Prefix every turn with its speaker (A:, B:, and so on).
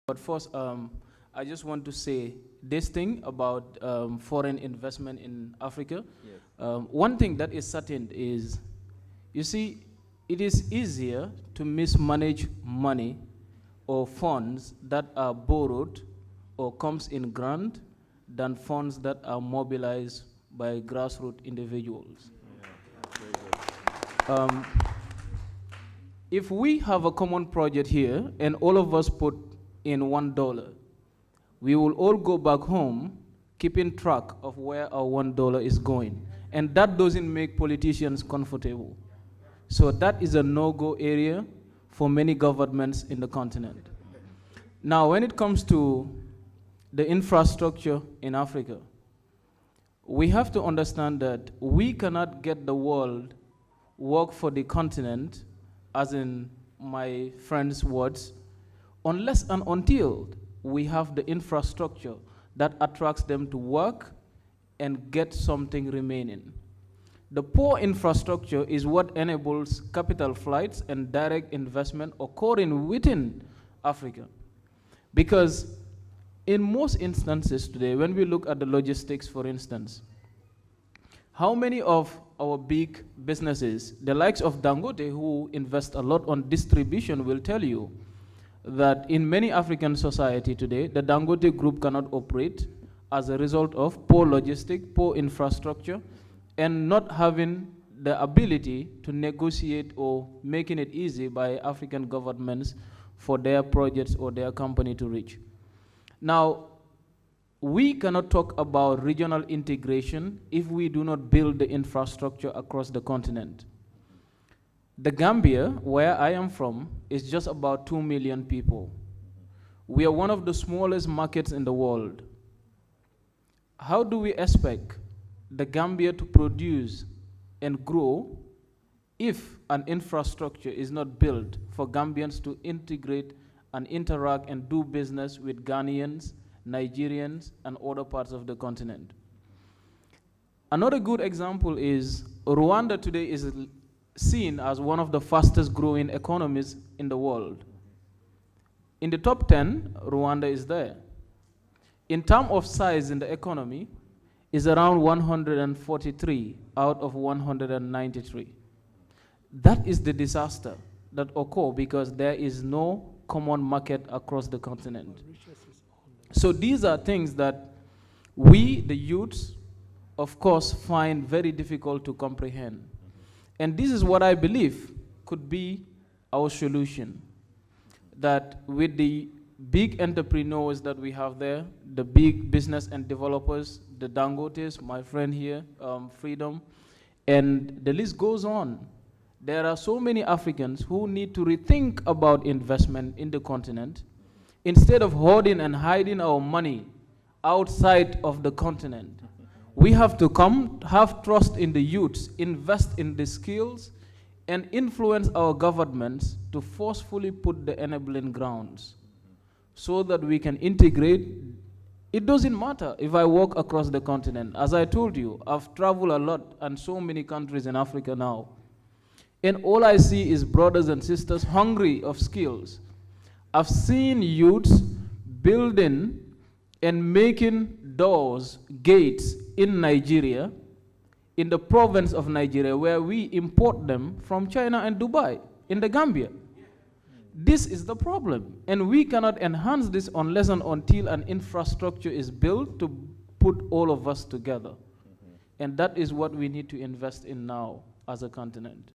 A: But first, I just want to say this thing about foreign investment in Africa. Yes. One thing that is certain is, you see, it is easier to mismanage money or funds that are borrowed or comes in grant than funds that are mobilized by grassroots individuals. Yeah. If we have a common project here and all of us put in $1, we will all go back home keeping track of where our $1 is going. And that doesn't make politicians comfortable. So that is a no-go area for many governments in the continent. Now, when it comes to the infrastructure in Africa, we have to understand that we cannot get the world work for the continent, as in my friend's words, unless and until we have the infrastructure that attracts them to work and get something remaining. The poor infrastructure is what enables capital flights and direct investment occurring within Africa. Because in most instances today, when we look at the logistics, for instance, how many of our big businesses, the likes of Dangote, who invest a lot on distribution, will tell you that in many African society today, the Dangote group cannot operate as a result of poor logistics, poor infrastructure, and not having the ability to negotiate or making it easy by African governments for their projects or their company to reach. Now, we cannot talk about regional integration if we do not build the infrastructure across the continent. The Gambia, where I am from, is just about 2 million people. We are one of the smallest markets in the world. How do we expect the Gambia to produce and grow if an infrastructure is not built for Gambians to integrate and interact and do business with Ghanaians, Nigerians, and other parts of the continent? Another good example is Rwanda today is seen as one of the fastest growing economies in the world. In the top 10, Rwanda is there. In terms of size in the economy, is around 143 out of 193. That is the disaster that occurs because there is no common market across the continent. So these are things that we, the youths, of course, find very difficult to comprehend. And this is what I believe could be our solution, that with the big entrepreneurs that we have there, the big business and developers, the Dangotes, my friend here, Freedom, and the list goes on. There are so many Africans who need to rethink about investment in the continent instead of hoarding and hiding our money outside of the continent. We have to come, have trust in the youths, invest in the skills, and influence our governments to forcefully put the enabling grounds so that we can integrate. It doesn't matter if I walk across the continent. As I told you, I've traveled a lot and so many countries in Africa now. And all I see is brothers and sisters hungry of skills. I've seen youths building and making doors, gates in Nigeria, in the province of Nigeria, where we import them from China and Dubai, in the Gambia. This is the problem. And we cannot enhance this unless and until an infrastructure is built to put all of us together. And that is what we need to invest in now as a continent.